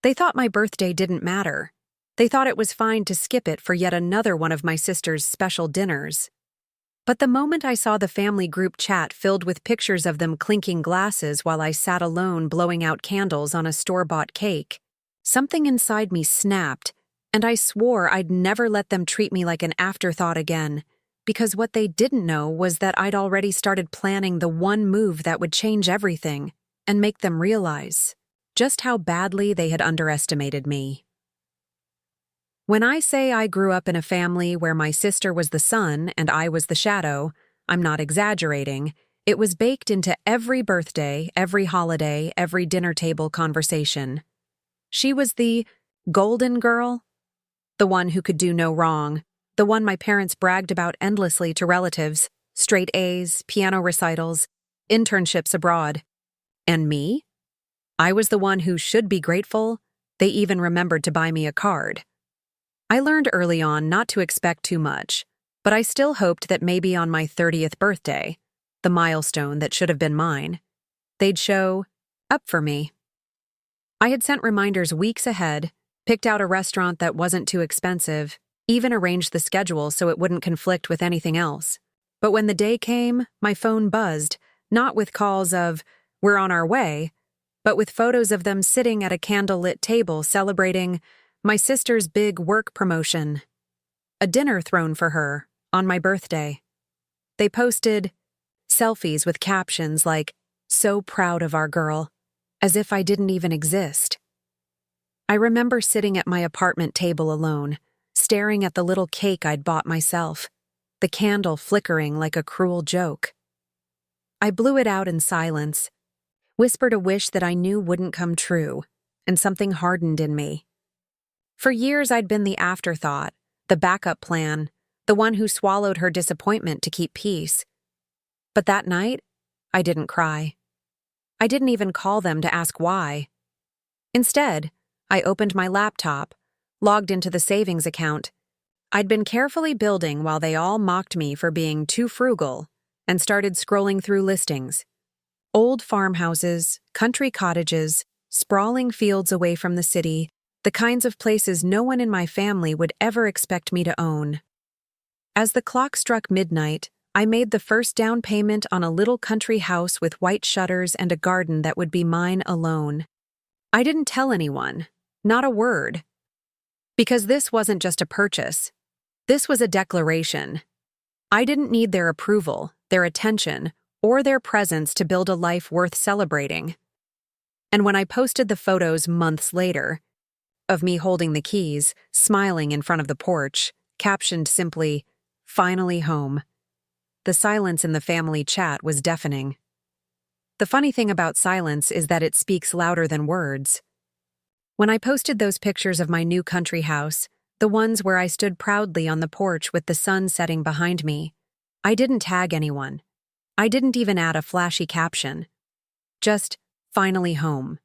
They thought my birthday didn't matter. They thought it was fine to skip it for yet another one of my sister's special dinners. But the moment I saw the family group chat filled with pictures of them clinking glasses while I sat alone blowing out candles on a store-bought cake, something inside me snapped, and I swore I'd never let them treat me like an afterthought again, because what they didn't know was that I'd already started planning the one move that would change everything and make them realize just how badly they had underestimated me. When I say I grew up in a family where my sister was the sun and I was the shadow, I'm not exaggerating. It was baked into every birthday, every holiday, every dinner table conversation. She was the golden girl, the one who could do no wrong, the one my parents bragged about endlessly to relatives, straight A's, piano recitals, internships abroad. And me? I was the one who should be grateful. They even remembered to buy me a card. I learned early on not to expect too much, but I still hoped that maybe on my 30th birthday, the milestone that should have been mine, they'd show up for me. I had sent reminders weeks ahead, picked out a restaurant that wasn't too expensive, even arranged the schedule so it wouldn't conflict with anything else. But when the day came, my phone buzzed, not with calls of, "We're on our way," but with photos of them sitting at a candlelit table celebrating my sister's big work promotion, a dinner thrown for her on my birthday. They posted selfies with captions like, "So proud of our girl," as if I didn't even exist. I remember sitting at my apartment table alone, staring at the little cake I'd bought myself, the candle flickering like a cruel joke. I blew it out in silence, whispered a wish that I knew wouldn't come true, and something hardened in me. For years I'd been the afterthought, the backup plan, the one who swallowed her disappointment to keep peace. But that night, I didn't cry. I didn't even call them to ask why. Instead, I opened my laptop, logged into the savings account I'd been carefully building while they all mocked me for being too frugal, and started scrolling through listings. Old farmhouses, country cottages, sprawling fields away from the city, the kinds of places no one in my family would ever expect me to own. As the clock struck midnight, I made the first down payment on a little country house with white shutters and a garden that would be mine alone. I didn't tell anyone, not a word. Because this wasn't just a purchase. This was a declaration. I didn't need their approval, their attention, or their presence to build a life worth celebrating. And when I posted the photos months later, of me holding the keys, smiling in front of the porch, captioned simply, "Finally home," the silence in the family chat was deafening. The funny thing about silence is that it speaks louder than words. When I posted those pictures of my new country house, the ones where I stood proudly on the porch with the sun setting behind me, I didn't tag anyone. I didn't even add a flashy caption. Just, "Finally home."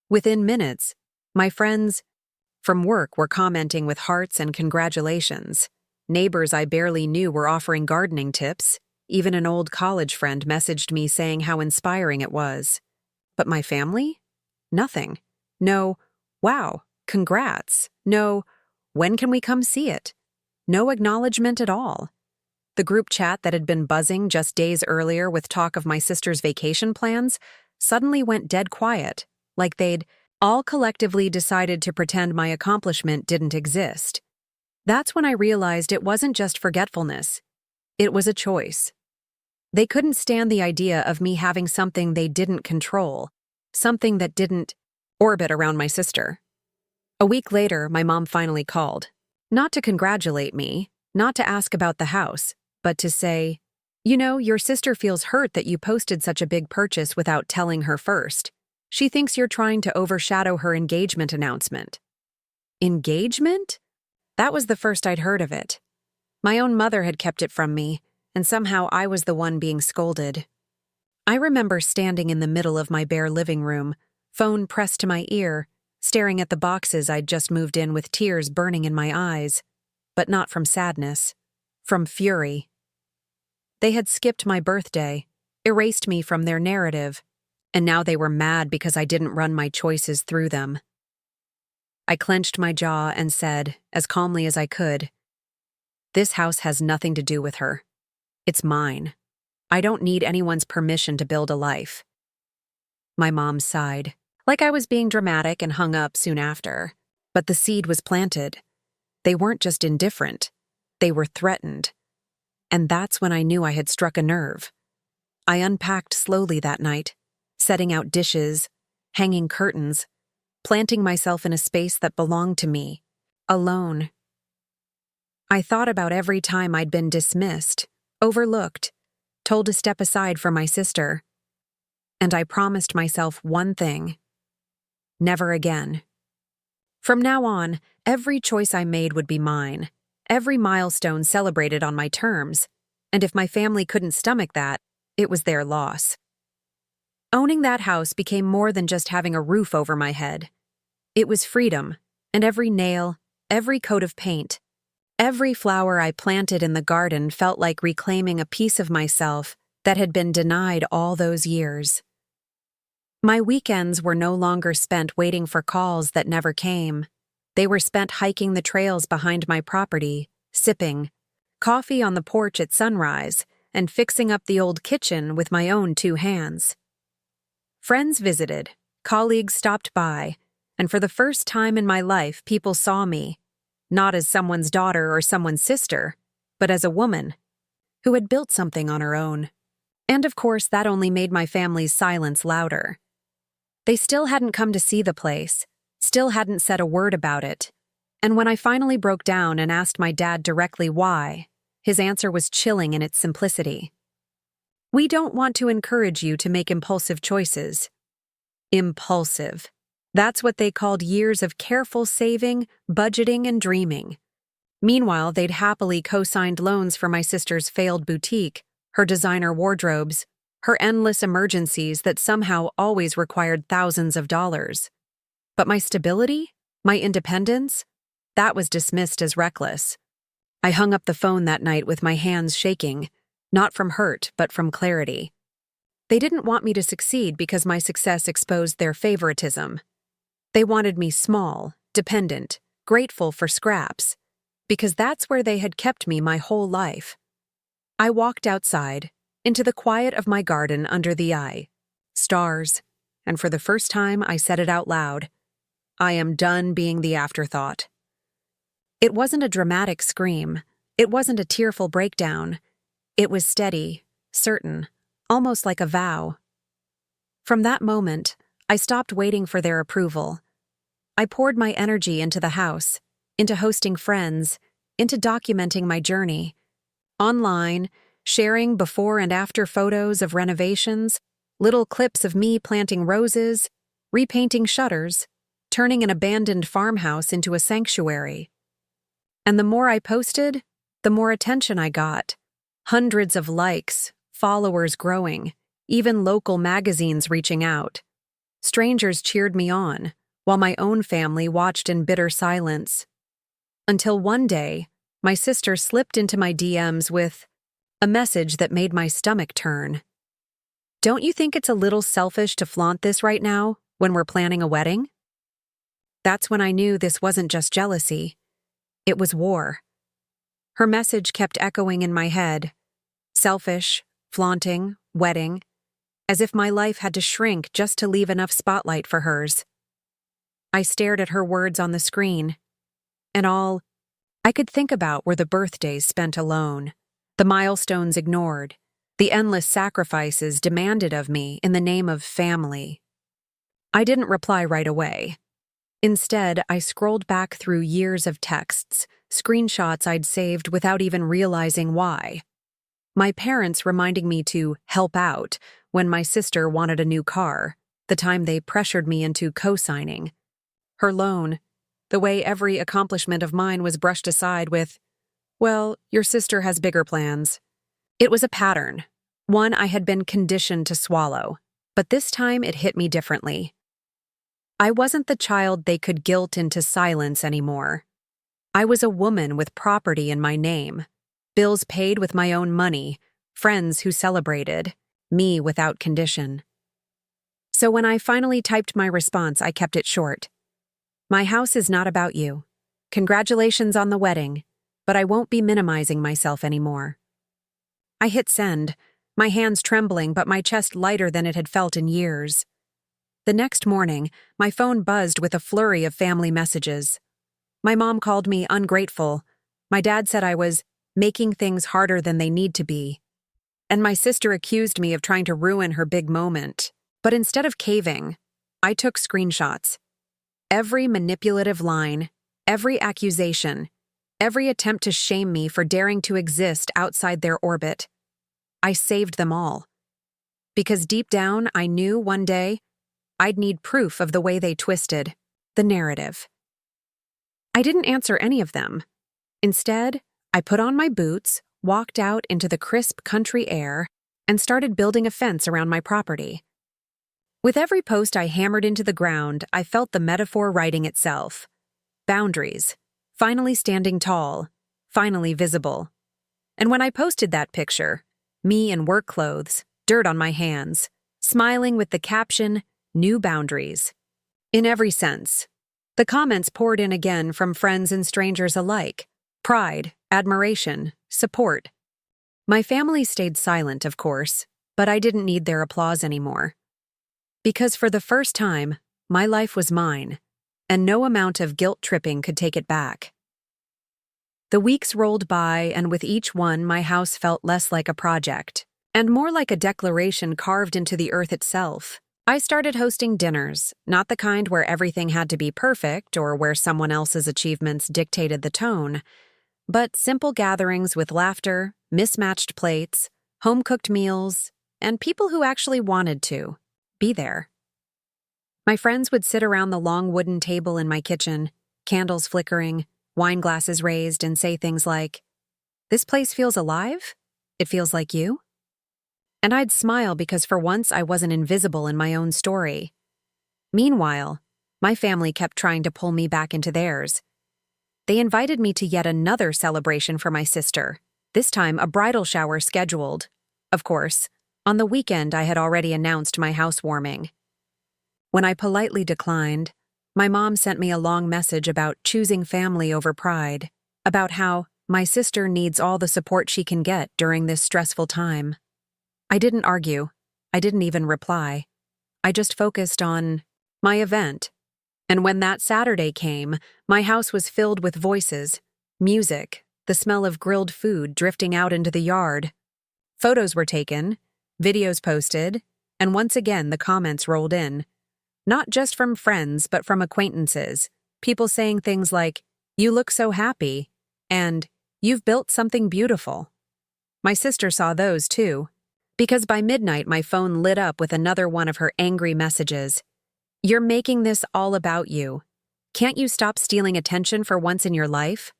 Within minutes, my friends from work were commenting with hearts and congratulations. Neighbors I barely knew were offering gardening tips. Even an old college friend messaged me saying how inspiring it was. But my family? Nothing. No, "Wow, congrats." No, "When can we come see it?" No acknowledgement at all. The group chat that had been buzzing just days earlier with talk of my sister's vacation plans suddenly went dead quiet, like they'd all collectively decided to pretend my accomplishment didn't exist. That's when I realized it wasn't just forgetfulness. It was a choice. They couldn't stand the idea of me having something they didn't control, something that didn't orbit around my sister. A week later, my mom finally called. Not to congratulate me, not to ask about the house, but to say, "You know, your sister feels hurt that you posted such a big purchase without telling her first. She thinks you're trying to overshadow her engagement announcement." Engagement? That was the first I'd heard of it. My own mother had kept it from me, and somehow I was the one being scolded. I remember standing in the middle of my bare living room, phone pressed to my ear, staring at the boxes I'd just moved in with tears burning in my eyes, but not from sadness, from fury. They had skipped my birthday, erased me from their narrative, and now they were mad because I didn't run my choices through them. I clenched my jaw and said, as calmly as I could, "This house has nothing to do with her. It's mine. I don't need anyone's permission to build a life." My mom sighed, like I was being dramatic, and hung up soon after. But the seed was planted. They weren't just indifferent. They were threatened. And that's when I knew I had struck a nerve. I unpacked slowly that night, setting out dishes, hanging curtains, planting myself in a space that belonged to me, alone. I thought about every time I'd been dismissed, overlooked, told to step aside for my sister. And I promised myself one thing: never again. From now on, every choice I made would be mine, every milestone celebrated on my terms, and if my family couldn't stomach that, it was their loss. Owning that house became more than just having a roof over my head. It was freedom, and every nail, every coat of paint, every flower I planted in the garden felt like reclaiming a piece of myself that had been denied all those years. My weekends were no longer spent waiting for calls that never came. They were spent hiking the trails behind my property, sipping coffee on the porch at sunrise, and fixing up the old kitchen with my own 2 hands. Friends visited, colleagues stopped by, and for the first time in my life, people saw me, not as someone's daughter or someone's sister, but as a woman who had built something on her own. And of course, that only made my family's silence louder. They still hadn't come to see the place, still hadn't said a word about it. And when I finally broke down and asked my dad directly why, his answer was chilling in its simplicity. "We don't want to encourage you to make impulsive choices." Impulsive. That's what they called years of careful saving, budgeting, and dreaming. Meanwhile, they'd happily co-signed loans for my sister's failed boutique, her designer wardrobes, her endless emergencies that somehow always required thousands of dollars. But my stability, my independence, that was dismissed as reckless. I hung up the phone that night with my hands shaking, not from hurt, but from clarity. They didn't want me to succeed because my success exposed their favoritism. They wanted me small, dependent, grateful for scraps, because that's where they had kept me my whole life. I walked outside, into the quiet of my garden under the eye, stars, and for the first time I said it out loud: I am done being the afterthought. It wasn't a dramatic scream. It wasn't a tearful breakdown. It was steady, certain, almost like a vow. From that moment, I stopped waiting for their approval. I poured my energy into the house, into hosting friends, into documenting my journey. Online, sharing before and after photos of renovations, little clips of me planting roses, repainting shutters, turning an abandoned farmhouse into a sanctuary. And the more I posted, the more attention I got. Hundreds of likes, followers growing, even local magazines reaching out. Strangers cheered me on, while my own family watched in bitter silence. Until one day, my sister slipped into my DMs with a message that made my stomach turn. "Don't you think it's a little selfish to flaunt this right now, when we're planning a wedding?" That's when I knew this wasn't just jealousy. It was war. Her message kept echoing in my head. Selfish, flaunting, wedding, as if my life had to shrink just to leave enough spotlight for hers. I stared at her words on the screen, and all I could think about were the birthdays spent alone, the milestones ignored, the endless sacrifices demanded of me in the name of family. I didn't reply right away. Instead, I scrolled back through years of texts, screenshots I'd saved without even realizing why. My parents reminding me to help out when my sister wanted a new car, the time they pressured me into co-signing. Her loan, the way every accomplishment of mine was brushed aside with, "Well, your sister has bigger plans." It was a pattern, one I had been conditioned to swallow, but this time it hit me differently. I wasn't the child they could guilt into silence anymore. I was a woman with property in my name, bills paid with my own money, friends who celebrated, me without condition. So when I finally typed my response, I kept it short. My house is not about you. Congratulations on the wedding, but I won't be minimizing myself anymore. I hit send, my hands trembling but my chest lighter than it had felt in years. The next morning, my phone buzzed with a flurry of family messages. My mom called me ungrateful. My dad said I was making things harder than they need to be. And my sister accused me of trying to ruin her big moment. But instead of caving, I took screenshots. Every manipulative line, every accusation, every attempt to shame me for daring to exist outside their orbit. I saved them all. Because deep down, I knew one day I'd need proof of the way they twisted the narrative. I didn't answer any of them. Instead, I put on my boots, walked out into the crisp country air, and started building a fence around my property. With every post I hammered into the ground, I felt the metaphor writing itself. Boundaries, finally standing tall, finally visible. And when I posted that picture, me in work clothes, dirt on my hands, smiling with the caption, "New boundaries." In every sense. The comments poured in again from friends and strangers alike. Pride, admiration, support. My family stayed silent, of course, but I didn't need their applause anymore. Because for the first time, my life was mine, and no amount of guilt-tripping could take it back. The weeks rolled by, and with each one, my house felt less like a project, and more like a declaration carved into the earth itself. I started hosting dinners, not the kind where everything had to be perfect or where someone else's achievements dictated the tone, but simple gatherings with laughter, mismatched plates, home-cooked meals, and people who actually wanted to be there. My friends would sit around the long wooden table in my kitchen, candles flickering, wine glasses raised, and say things like, "This place feels alive? It feels like you?" And I'd smile because for once I wasn't invisible in my own story. Meanwhile, my family kept trying to pull me back into theirs. They invited me to yet another celebration for my sister, this time a bridal shower scheduled. Of course, on the weekend I had already announced my housewarming. When I politely declined, my mom sent me a long message about choosing family over pride, about how my sister needs all the support she can get during this stressful time. I didn't argue. I didn't even reply. I just focused on my event. And when that Saturday came, my house was filled with voices, music, the smell of grilled food drifting out into the yard. Photos were taken, videos posted, and once again the comments rolled in. Not just from friends, but from acquaintances. People saying things like, "You look so happy," and "You've built something beautiful." My sister saw those too, because by midnight my phone lit up with another one of her angry messages. "You're making this all about you. Can't you stop stealing attention for once in your life?"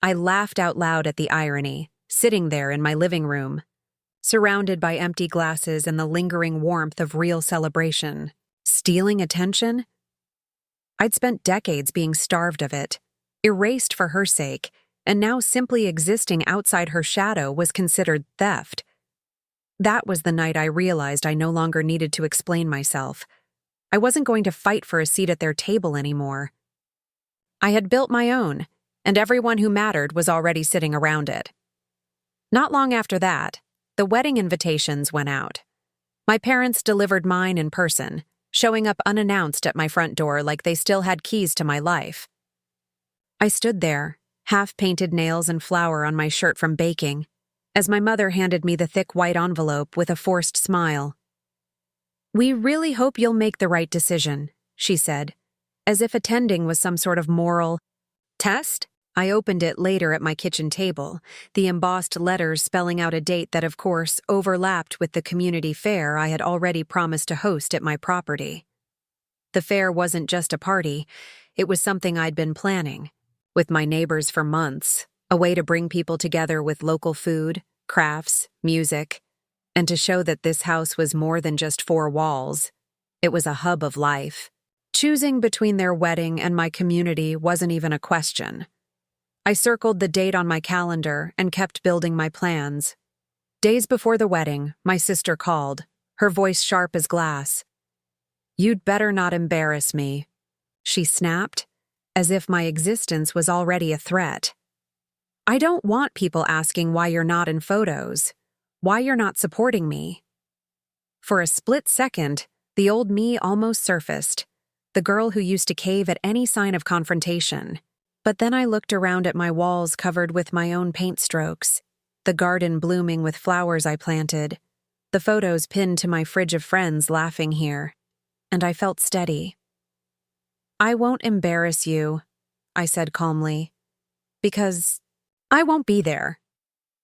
I laughed out loud at the irony, sitting there in my living room, surrounded by empty glasses and the lingering warmth of real celebration. Stealing attention? I'd spent decades being starved of it, erased for her sake, and now simply existing outside her shadow was considered theft. That was the night I realized I no longer needed to explain myself. I wasn't going to fight for a seat at their table anymore. I had built my own, and everyone who mattered was already sitting around it. Not long after that, the wedding invitations went out. My parents delivered mine in person, showing up unannounced at my front door like they still had keys to my life. I stood there, half-painted nails and flour on my shirt from baking, as my mother handed me the thick white envelope with a forced smile. "We really hope you'll make the right decision," she said, as if attending was some sort of moral test. I opened it later at my kitchen table, the embossed letters spelling out a date that, of course, overlapped with the community fair I had already promised to host at my property. The fair wasn't just a party, it was something I'd been planning, with my neighbors for months, a way to bring people together with local food, crafts, music, and to show that this house was more than just four walls. It was a hub of life. Choosing between their wedding and my community wasn't even a question. I circled the date on my calendar and kept building my plans. Days before the wedding, my sister called, her voice sharp as glass. "You'd better not embarrass me," she snapped, as if my existence was already a threat. I don't want people asking why you're not in photos, why you're not supporting me. For a split second, the old me almost surfaced, the girl who used to cave at any sign of confrontation. But then I looked around at my walls covered with my own paint strokes, the garden blooming with flowers I planted, the photos pinned to my fridge of friends laughing here, and I felt steady. "I won't embarrass you," I said calmly, "because I won't be there."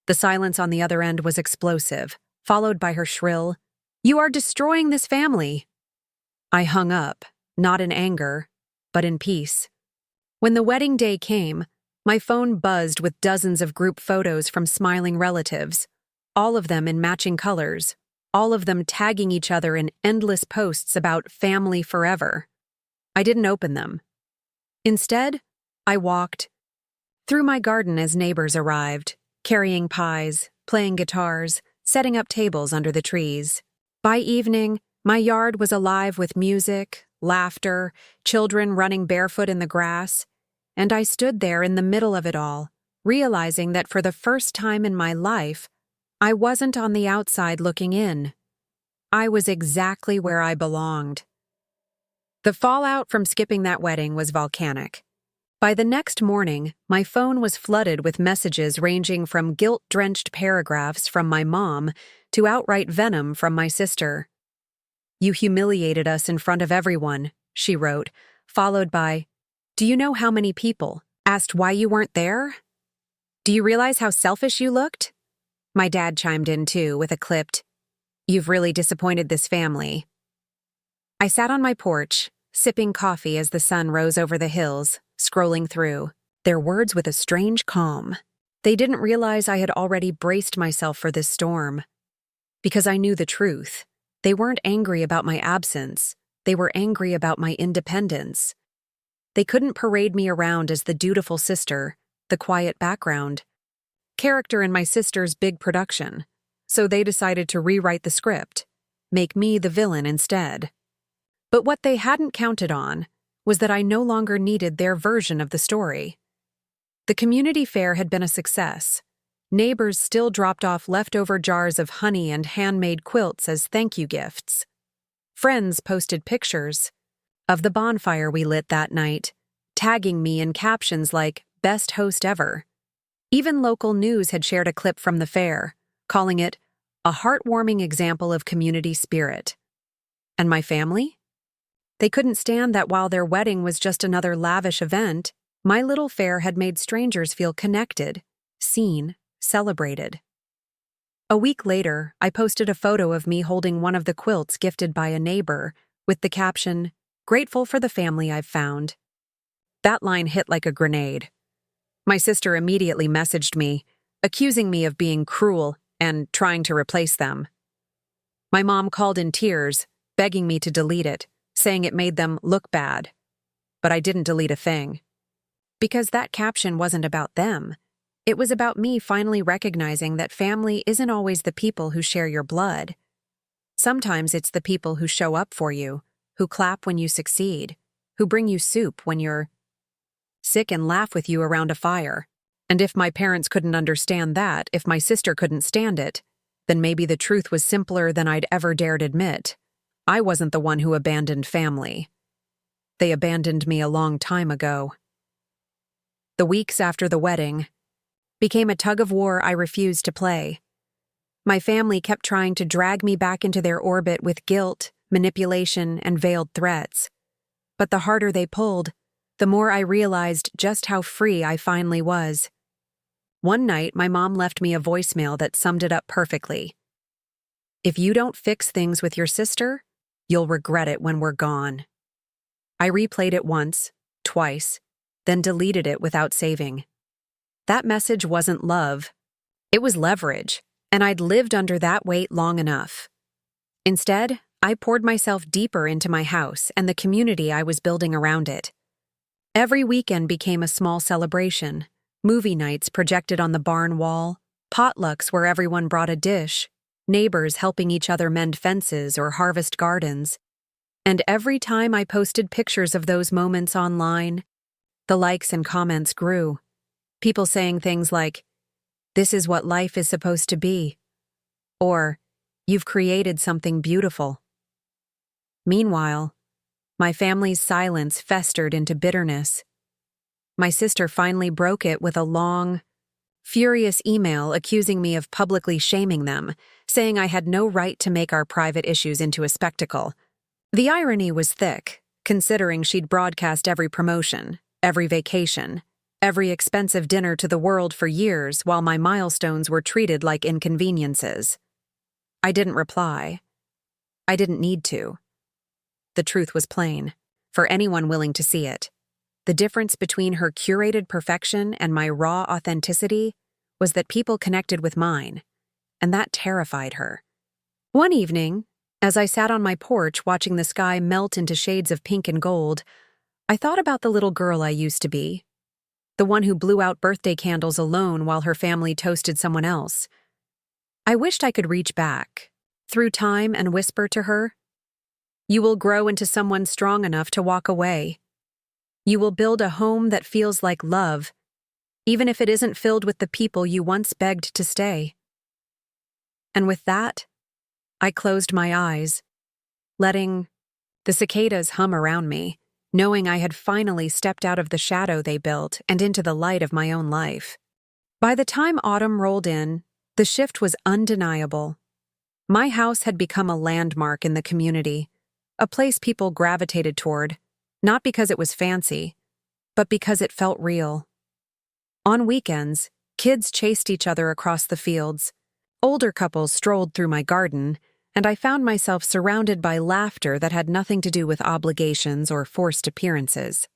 The silence on the other end was explosive, followed by her shrill, "You are destroying this family." I hung up, not in anger, but in peace. When the wedding day came, my phone buzzed with dozens of group photos from smiling relatives, all of them in matching colors, all of them tagging each other in endless posts about family forever. I didn't open them. Instead, I walked through my garden as neighbors arrived, carrying pies, playing guitars, setting up tables under the trees. By evening, my yard was alive with music, laughter, children running barefoot in the grass, and I stood there in the middle of it all, realizing that for the first time in my life, I wasn't on the outside looking in. I was exactly where I belonged. The fallout from skipping that wedding was volcanic. By the next morning, my phone was flooded with messages ranging from guilt-drenched paragraphs from my mom to outright venom from my sister. "You humiliated us in front of everyone," she wrote, followed by, "Do you know how many people asked why you weren't there? Do you realize how selfish you looked?" My dad chimed in too with a clipped, "You've really disappointed this family." I sat on my porch, sipping coffee as the sun rose over the hills, scrolling through, their words with a strange calm. They didn't realize I had already braced myself for this storm. Because I knew the truth. They weren't angry about my absence. They were angry about my independence. They couldn't parade me around as the dutiful sister, the quiet background character in my sister's big production, so they decided to rewrite the script, make me the villain instead. But what they hadn't counted on was that I no longer needed their version of the story. The community fair had been a success. Neighbors still dropped off leftover jars of honey and handmade quilts as thank you gifts. Friends posted pictures of the bonfire we lit that night, tagging me in captions like, "Best host ever." Even local news had shared a clip from the fair, calling it a heartwarming example of community spirit. And my family? They couldn't stand that while their wedding was just another lavish event, my little fair had made strangers feel connected, seen, celebrated. A week later, I posted a photo of me holding one of the quilts gifted by a neighbor, with the caption, "Grateful for the family I've found." That line hit like a grenade. My sister immediately messaged me, accusing me of being cruel and trying to replace them. My mom called in tears, begging me to delete it, saying it made them look bad. But I didn't delete a thing. Because that caption wasn't about them. It was about me finally recognizing that family isn't always the people who share your blood. Sometimes it's the people who show up for you, who clap when you succeed, who bring you soup when you're sick and laugh with you around a fire. And if my parents couldn't understand that, if my sister couldn't stand it, then maybe the truth was simpler than I'd ever dared admit. I wasn't the one who abandoned family. They abandoned me a long time ago. The weeks after the wedding became a tug-of-war I refused to play. My family kept trying to drag me back into their orbit with guilt, manipulation, and veiled threats. But the harder they pulled, the more I realized just how free I finally was. One night, my mom left me a voicemail that summed it up perfectly. "If you don't fix things with your sister, you'll regret it when we're gone." I replayed it once, twice, then deleted it without saving. That message wasn't love. It was leverage, and I'd lived under that weight long enough. Instead, I poured myself deeper into my house and the community I was building around it. Every weekend became a small celebration. Movie nights projected on the barn wall, potlucks where everyone brought a dish, neighbors helping each other mend fences or harvest gardens. And every time I posted pictures of those moments online, The likes and comments grew. People saying things like, "This is what life is supposed to be," or, "You've created something beautiful." Meanwhile, my family's silence festered into bitterness. My sister finally broke it with a long, furious email accusing me of publicly shaming them, saying I had no right to make our private issues into a spectacle. The irony was thick, considering she'd broadcast every promotion, every vacation, every expensive dinner to the world for years while my milestones were treated like inconveniences. I didn't reply. I didn't need to. The truth was plain, for anyone willing to see it. The difference between her curated perfection and my raw authenticity was that people connected with mine, and that terrified her. One evening, as I sat on my porch watching the sky melt into shades of pink and gold, I thought about the little girl I used to be, the one who blew out birthday candles alone while her family toasted someone else. I wished I could reach back, through time, and whisper to her, "You will grow into someone strong enough to walk away. You will build a home that feels like love, even if it isn't filled with the people you once begged to stay." And with that, I closed my eyes, letting the cicadas hum around me, knowing I had finally stepped out of the shadow they built and into the light of my own life. By the time autumn rolled in, the shift was undeniable. My house had become a landmark in the community, a place people gravitated toward, not because it was fancy, but because it felt real. On weekends, kids chased each other across the fields, older couples strolled through my garden, and I found myself surrounded by laughter that had nothing to do with obligations or forced appearances.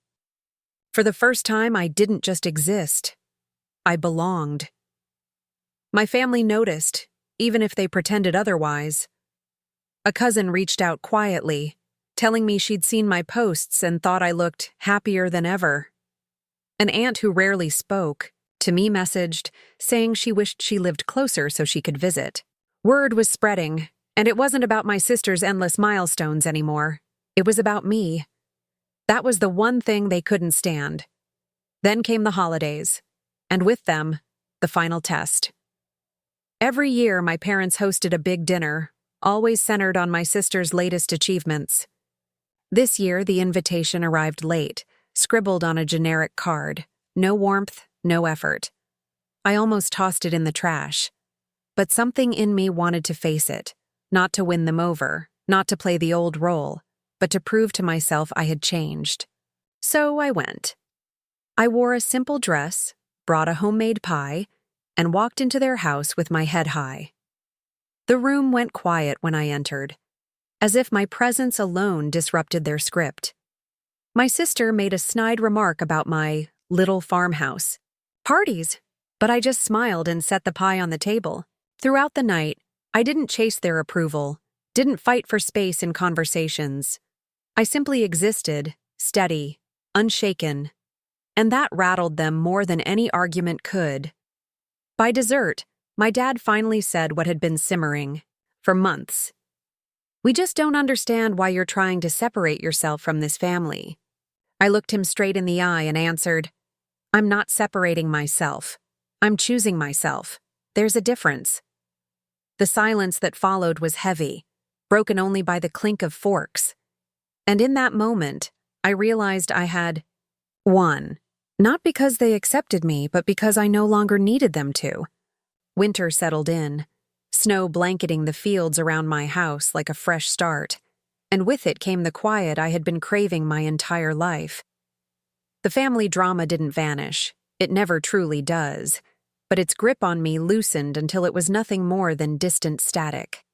For the first time, I didn't just exist. I belonged. My family noticed, even if they pretended otherwise. A cousin reached out quietly, telling me she'd seen my posts and thought I looked happier than ever. An aunt who rarely spoke, to me messaged, saying she wished she lived closer so she could visit. Word was spreading, and it wasn't about my sister's endless milestones anymore. It was about me. That was the one thing they couldn't stand. Then came the holidays, and with them, the final test. Every year, my parents hosted a big dinner, always centered on my sister's latest achievements. This year, the invitation arrived late, scribbled on a generic card. No warmth, no effort. I almost tossed it in the trash. But something in me wanted to face it, not to win them over, not to play the old role, but to prove to myself I had changed. So I went. I wore a simple dress, brought a homemade pie, and walked into their house with my head high. The room went quiet when I entered, as if my presence alone disrupted their script. My sister made a snide remark about my little farmhouse. Parties, but I just smiled and set the pie on the table. Throughout the night, I didn't chase their approval, didn't fight for space in conversations. I simply existed, steady, unshaken, and that rattled them more than any argument could. By dessert, my dad finally said what had been simmering for months. "We just don't understand why you're trying to separate yourself from this family." I looked him straight in the eye and answered, "I'm not separating myself. I'm choosing myself. There's a difference." The silence that followed was heavy, broken only by the clink of forks. And in that moment, I realized I had won. Not because they accepted me, but because I no longer needed them to. Winter settled in, snow blanketing the fields around my house like a fresh start, and with it came the quiet I had been craving my entire life. The family drama didn't vanish. It never truly does. But its grip on me loosened until it was nothing more than distant static.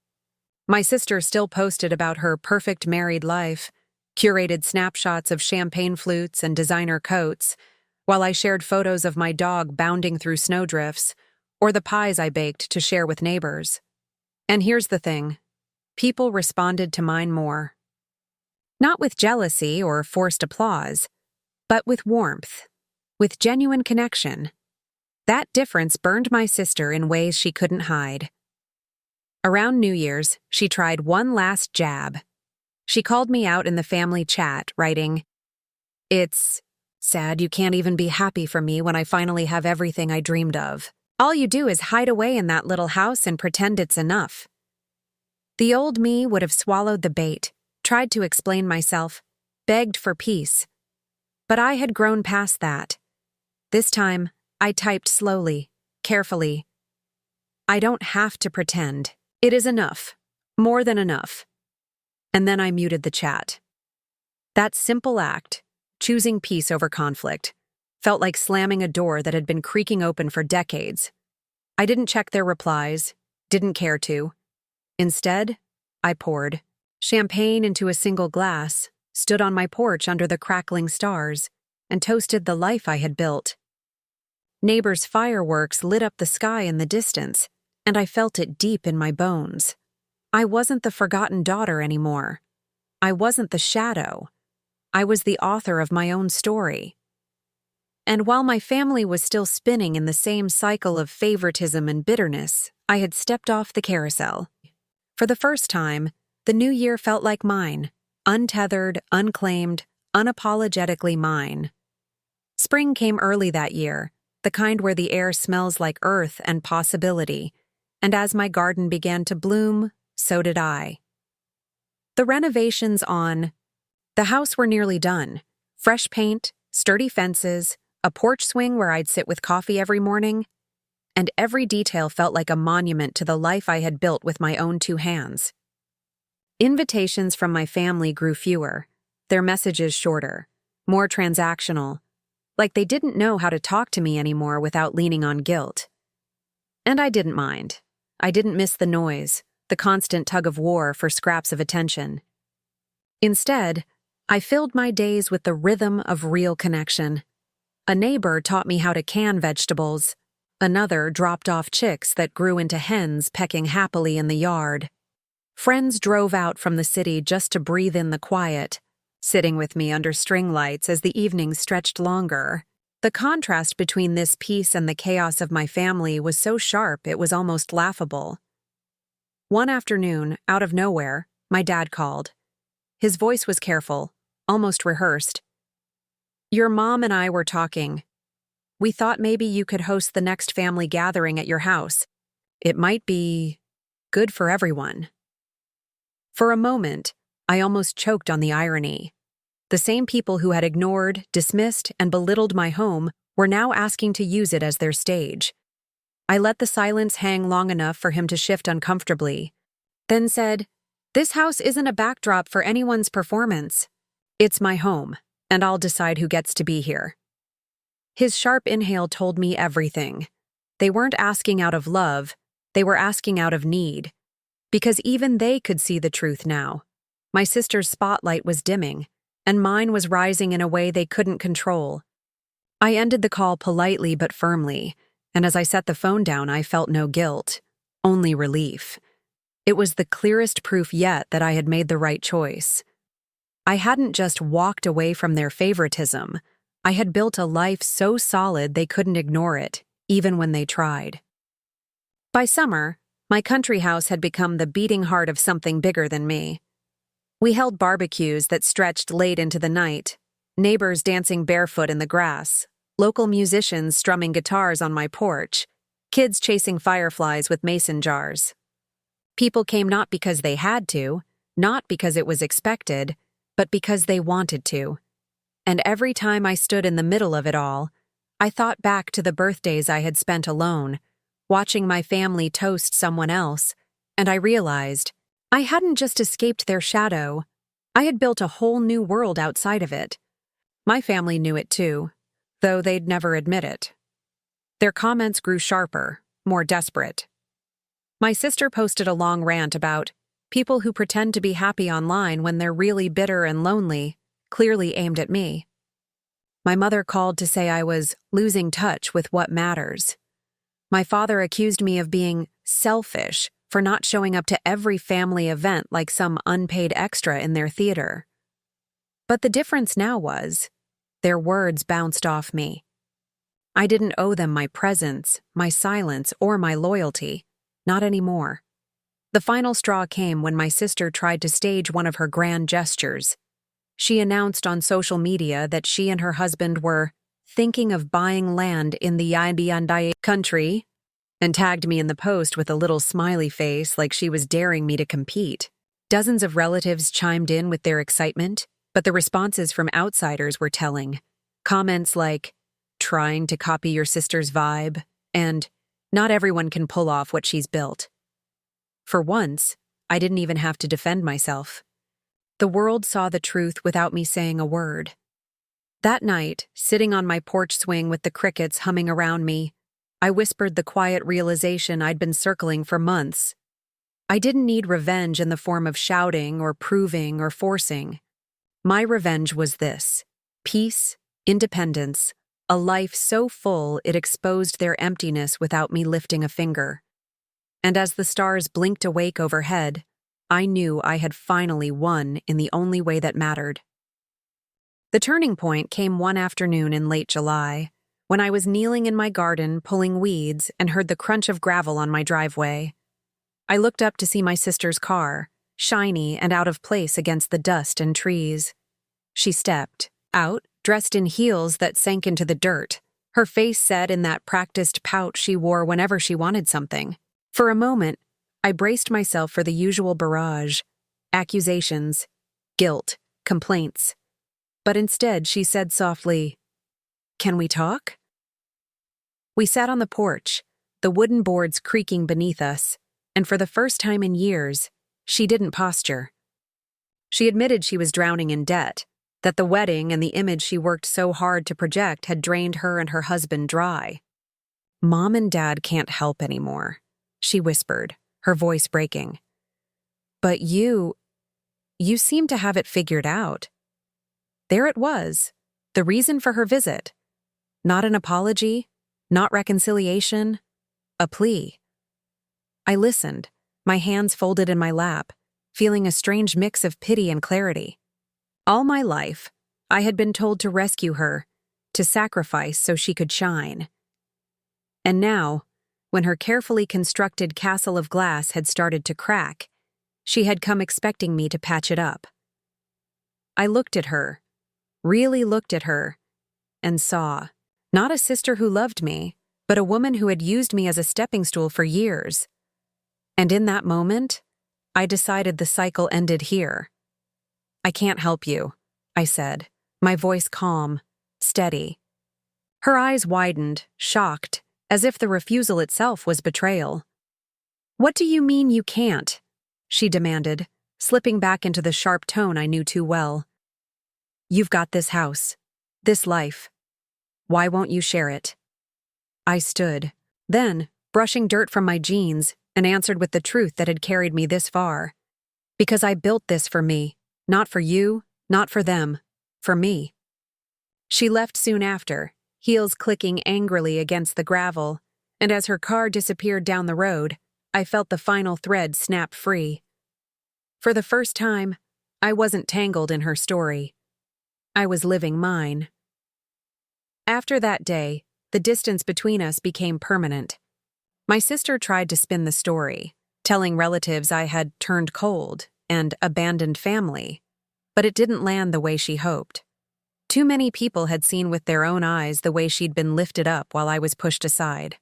My sister still posted about her perfect married life, curated snapshots of champagne flutes and designer coats, while I shared photos of my dog bounding through snowdrifts, or the pies I baked to share with neighbors. And here's the thing. People responded to mine more. Not with jealousy or forced applause, but with warmth, with genuine connection. That difference burned my sister in ways she couldn't hide. Around New Year's, she tried one last jab. She called me out in the family chat, writing, "It's Sad you can't even be happy for me when I finally have everything I dreamed of. All you do is hide away in that little house and pretend it's enough. The old me would have swallowed the bait, tried to explain myself, begged for peace. But I had grown past that. This time, I typed slowly, carefully. I don't have to pretend. It is enough. More than enough. And then I muted the chat. That simple act, choosing peace over conflict, felt like slamming a door that had been creaking open for decades. I didn't check their replies, didn't care to. Instead, I poured champagne into a single glass, stood on my porch under the crackling stars, and toasted the life I had built. Neighbors' fireworks lit up the sky in the distance, and I felt it deep in my bones. I wasn't the forgotten daughter anymore. I wasn't the shadow. I was the author of my own story. And while my family was still spinning in the same cycle of favoritism and bitterness, I had stepped off the carousel. For the first time, the new year felt like mine, untethered, unclaimed, unapologetically mine. Spring came early that year, the kind where the air smells like earth and possibility, and as my garden began to bloom, so did I. The renovations on the house were nearly done. Fresh paint, sturdy fences, a porch swing where I'd sit with coffee every morning, and every detail felt like a monument to the life I had built with my own two hands. Invitations from my family grew fewer, their messages shorter, more transactional, like they didn't know how to talk to me anymore without leaning on guilt. And I didn't mind. I didn't miss the noise, the constant tug of war for scraps of attention. Instead, I filled my days with the rhythm of real connection. A neighbor taught me how to can vegetables. Another dropped off chicks that grew into hens pecking happily in the yard. Friends drove out from the city just to breathe in the quiet, sitting with me under string lights as the evenings stretched longer. The contrast between this peace and the chaos of my family was so sharp it was almost laughable. One afternoon, out of nowhere, my dad called. His voice was careful, almost rehearsed. "Your mom and I were talking. We thought maybe you could host the next family gathering at your house. It might be good for everyone." For a moment, I almost choked on the irony. The same people who had ignored, dismissed, and belittled my home were now asking to use it as their stage. I let the silence hang long enough for him to shift uncomfortably, then said, "This house isn't a backdrop for anyone's performance. It's my home, and I'll decide who gets to be here." His sharp inhale told me everything. They weren't asking out of love, they were asking out of need. Because even they could see the truth now. My sister's spotlight was dimming, and mine was rising in a way they couldn't control. I ended the call politely but firmly, and as I set the phone down, I felt no guilt, only relief. It was the clearest proof yet that I had made the right choice. I hadn't just walked away from their favoritism. I had built a life so solid they couldn't ignore it, even when they tried. By summer, my country house had become the beating heart of something bigger than me. We held barbecues that stretched late into the night, neighbors dancing barefoot in the grass, local musicians strumming guitars on my porch, kids chasing fireflies with mason jars. People came not because they had to, not because it was expected, but because they wanted to. And every time I stood in the middle of it all, I thought back to the birthdays I had spent alone, watching my family toast someone else, and I realized I hadn't just escaped their shadow, I had built a whole new world outside of it. My family knew it too, though they'd never admit it. Their comments grew sharper, more desperate. My sister posted a long rant about people who pretend to be happy online when they're really bitter and lonely, clearly aimed at me. My mother called to say I was losing touch with what matters. My father accused me of being selfish for not showing up to every family event like some unpaid extra in their theater. But the difference now was, their words bounced off me. I didn't owe them my presence, my silence, or my loyalty. Not anymore. The final straw came when my sister tried to stage one of her grand gestures. She announced on social media that she and her husband were thinking of buying land in the Yandai country and tagged me in the post with a little smiley face like she was daring me to compete. Dozens of relatives chimed in with their excitement, but the responses from outsiders were telling. Comments like, trying to copy your sister's vibe, and not everyone can pull off what she's built. For once, I didn't even have to defend myself. The world saw the truth without me saying a word. That night, sitting on my porch swing with the crickets humming around me, I whispered the quiet realization I'd been circling for months. I didn't need revenge in the form of shouting or proving or forcing. My revenge was this: peace, independence, a life so full it exposed their emptiness without me lifting a finger. And as the stars blinked awake overhead, I knew I had finally won in the only way that mattered. The turning point came one afternoon in late July, when I was kneeling in my garden pulling weeds and heard the crunch of gravel on my driveway. I looked up to see my sister's car, shiny and out of place against the dust and trees. She stepped out, dressed in heels that sank into the dirt, her face set in that practiced pout she wore whenever she wanted something. For a moment, I braced myself for the usual barrage: accusations, guilt, complaints. But instead, she said softly, "Can we talk?" We sat on the porch, the wooden boards creaking beneath us, and for the first time in years, she didn't posture. She admitted she was drowning in debt, that the wedding and the image she worked so hard to project had drained her and her husband dry. "Mom and Dad can't help anymore," she whispered, her voice breaking. "But you seem to have it figured out." There it was, the reason for her visit. Not an apology, not reconciliation, a plea. I listened, my hands folded in my lap, feeling a strange mix of pity and clarity. All my life, I had been told to rescue her, to sacrifice so she could shine. And now, when her carefully constructed castle of glass had started to crack, she had come expecting me to patch it up. I looked at her, really looked at her, and saw, not a sister who loved me, but a woman who had used me as a stepping stool for years. And in that moment, I decided the cycle ended here. "I can't help you," I said, my voice calm, steady. Her eyes widened, shocked, as if the refusal itself was betrayal. "What do you mean you can't?" she demanded, slipping back into the sharp tone I knew too well. "You've got this house, this life. Why won't you share it?" I stood, then, brushing dirt from my jeans, and answered with the truth that had carried me this far. "Because I built this for me, not for you, not for them, for me." She left soon after, heels clicking angrily against the gravel, and as her car disappeared down the road, I felt the final thread snap free. For the first time, I wasn't tangled in her story. I was living mine. After that day, the distance between us became permanent. My sister tried to spin the story, telling relatives I had turned cold and abandoned family, but it didn't land the way she hoped. Too many people had seen with their own eyes the way she'd been lifted up while I was pushed aside.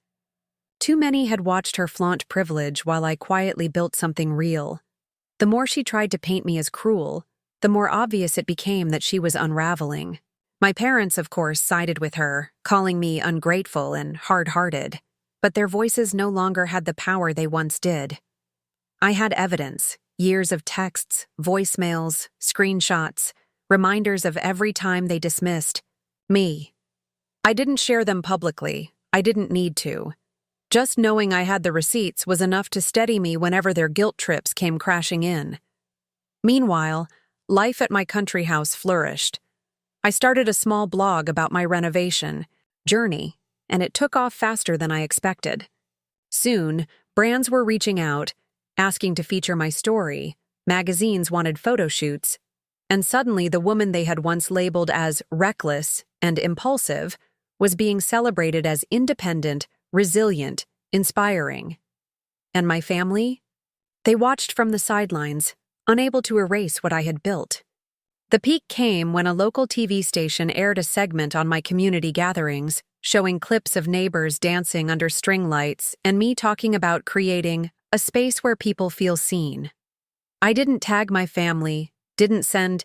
Too many had watched her flaunt privilege while I quietly built something real. The more she tried to paint me as cruel, the more obvious it became that she was unraveling. My parents, of course, sided with her, calling me ungrateful and hard-hearted, but their voices no longer had the power they once did. I had evidence, years of texts, voicemails, screenshots, reminders of every time they dismissed me. I didn't share them publicly. I didn't need to. Just knowing I had the receipts was enough to steady me whenever their guilt trips came crashing in. Meanwhile, life at my country house flourished. I started a small blog about my renovation journey, and it took off faster than I expected. Soon, brands were reaching out, asking to feature my story, magazines wanted photo shoots, and suddenly the woman they had once labeled as reckless and impulsive was being celebrated as independent, resilient, inspiring. And my family? They watched from the sidelines, unable to erase what I had built. The peak came when a local TV station aired a segment on my community gatherings, showing clips of neighbors dancing under string lights and me talking about creating a space where people feel seen. I didn't tag my family, didn't send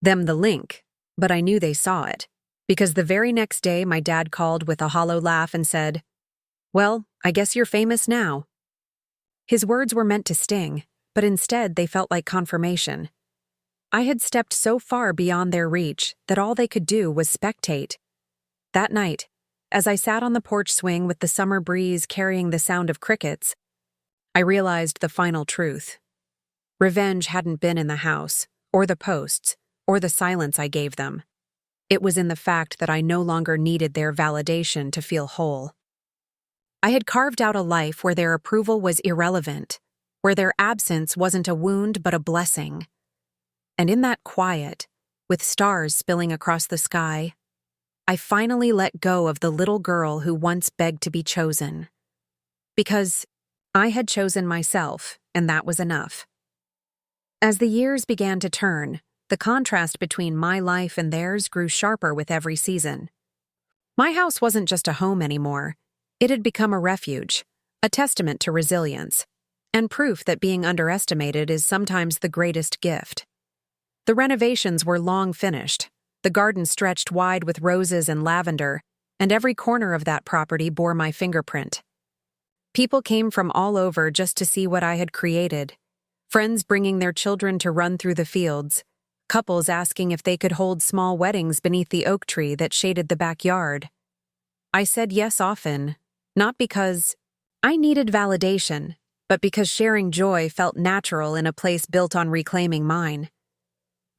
them the link, but I knew they saw it, because the very next day my dad called with a hollow laugh and said, "Well, I guess you're famous now." His words were meant to sting, but instead they felt like confirmation. I had stepped so far beyond their reach that all they could do was spectate. That night, as I sat on the porch swing with the summer breeze carrying the sound of crickets, I realized the final truth. Revenge hadn't been in the house, or the posts, or the silence I gave them. It was in the fact that I no longer needed their validation to feel whole. I had carved out a life where their approval was irrelevant, where their absence wasn't a wound but a blessing. And in that quiet, with stars spilling across the sky, I finally let go of the little girl who once begged to be chosen. Because I had chosen myself, and that was enough. As the years began to turn, the contrast between my life and theirs grew sharper with every season. My house wasn't just a home anymore. It had become a refuge, a testament to resilience, and proof that being underestimated is sometimes the greatest gift. The renovations were long finished. The garden stretched wide with roses and lavender, and every corner of that property bore my fingerprint. People came from all over just to see what I had created. Friends bringing their children to run through the fields, couples asking if they could hold small weddings beneath the oak tree that shaded the backyard. I said yes often, not because I needed validation, but because sharing joy felt natural in a place built on reclaiming mine.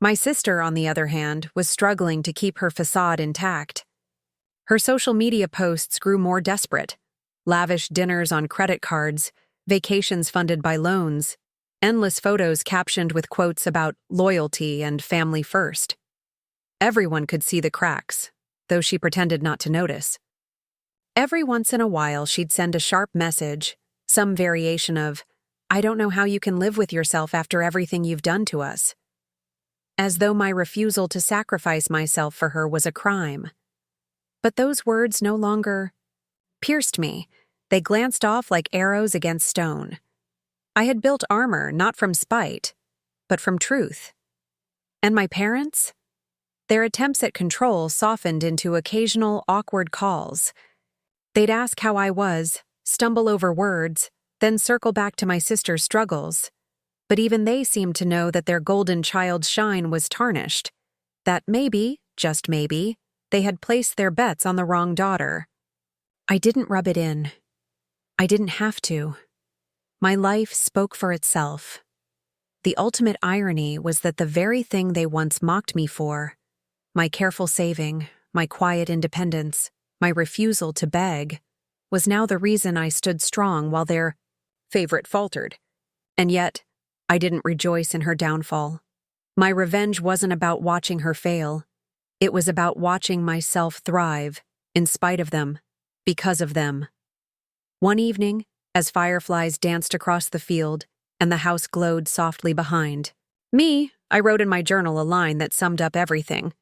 My sister, on the other hand, was struggling to keep her facade intact. Her social media posts grew more desperate. Lavish dinners on credit cards, vacations funded by loans, endless photos captioned with quotes about loyalty and family first. Everyone could see the cracks, though she pretended not to notice. Every once in a while, she'd send a sharp message, some variation of, "I don't know how you can live with yourself after everything you've done to us." As though my refusal to sacrifice myself for her was a crime. But those words no longer pierced me. They glanced off like arrows against stone. I had built armor not from spite, but from truth. And my parents? Their attempts at control softened into occasional awkward calls. They'd ask how I was, stumble over words, then circle back to my sister's struggles. But even they seemed to know that their golden child's shine was tarnished, that maybe, just maybe, they had placed their bets on the wrong daughter. I didn't rub it in. I didn't have to. My life spoke for itself. The ultimate irony was that the very thing they once mocked me for, my careful saving, my quiet independence, my refusal to beg, was now the reason I stood strong while their favorite faltered. And yet, I didn't rejoice in her downfall. My revenge wasn't about watching her fail. It was about watching myself thrive, in spite of them, because of them. One evening, as fireflies danced across the field and the house glowed softly behind me, I wrote in my journal a line that summed up everything.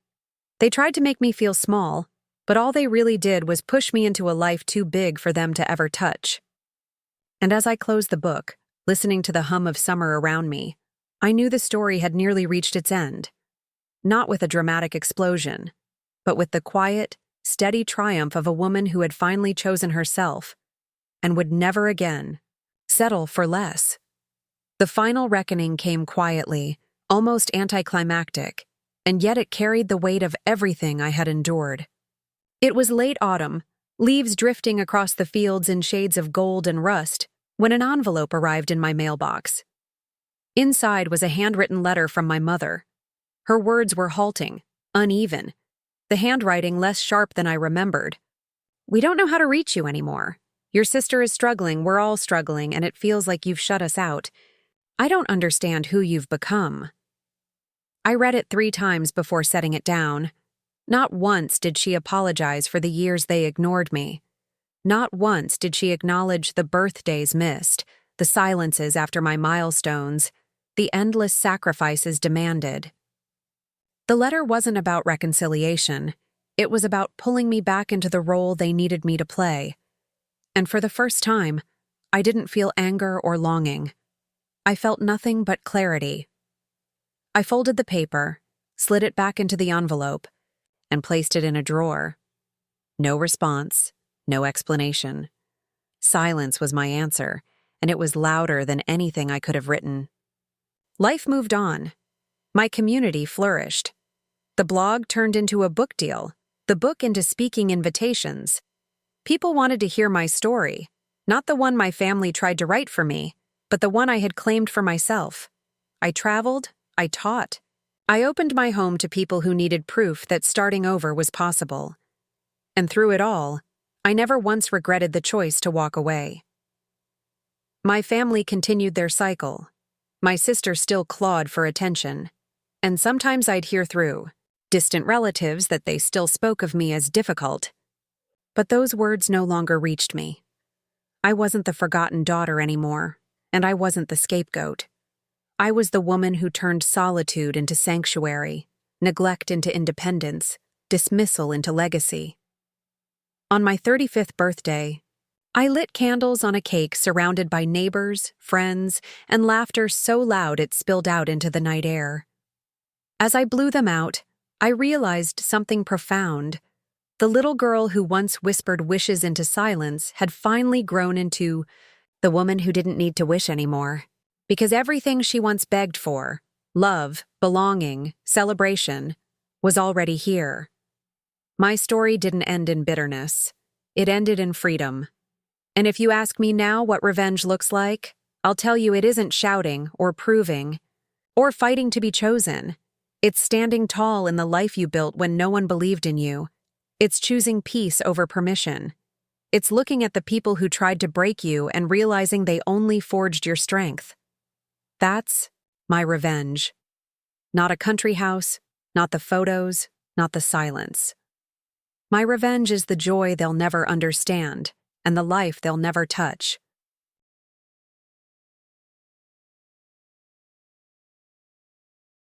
They tried to make me feel small, but all they really did was push me into a life too big for them to ever touch. And as I closed the book, listening to the hum of summer around me, I knew the story had nearly reached its end. Not with a dramatic explosion, but with the quiet, steady triumph of a woman who had finally chosen herself and would never again settle for less. The final reckoning came quietly, almost anticlimactic, and yet it carried the weight of everything I had endured. It was late autumn, leaves drifting across the fields in shades of gold and rust, when an envelope arrived in my mailbox. Inside was a handwritten letter from my mother. Her words were halting, uneven, the handwriting less sharp than I remembered. "We don't know how to reach you anymore. Your sister is struggling, we're all struggling, and it feels like you've shut us out. I don't understand who you've become." I read it 3 times before setting it down. Not once did she apologize for the years they ignored me. Not once did she acknowledge the birthdays missed, the silences after my milestones, the endless sacrifices demanded. The letter wasn't about reconciliation. It was about pulling me back into the role they needed me to play. And for the first time, I didn't feel anger or longing. I felt nothing but clarity. I folded the paper, slid it back into the envelope, and placed it in a drawer. No response, no explanation. Silence was my answer, and it was louder than anything I could have written. Life moved on. My community flourished. The blog turned into a book deal, the book into speaking invitations. People wanted to hear my story, not the one my family tried to write for me, but the one I had claimed for myself. I traveled, I taught. I opened my home to people who needed proof that starting over was possible. And through it all, I never once regretted the choice to walk away. My family continued their cycle. My sister still clawed for attention. And sometimes I'd hear through distant relatives that they still spoke of me as difficult. But those words no longer reached me. I wasn't the forgotten daughter anymore, and I wasn't the scapegoat. I was the woman who turned solitude into sanctuary, neglect into independence, dismissal into legacy. On my 35th birthday, I lit candles on a cake surrounded by neighbors, friends, and laughter so loud it spilled out into the night air. As I blew them out, I realized something profound. The little girl who once whispered wishes into silence had finally grown into the woman who didn't need to wish anymore. Because everything she once begged for, love, belonging, celebration, was already here. My story didn't end in bitterness. It ended in freedom. And if you ask me now what revenge looks like, I'll tell you it isn't shouting or proving or fighting to be chosen. It's standing tall in the life you built when no one believed in you. It's choosing peace over permission. It's looking at the people who tried to break you and realizing they only forged your strength. That's my revenge. Not a country house, not the photos, not the silence. My revenge is the joy they'll never understand and the life they'll never touch.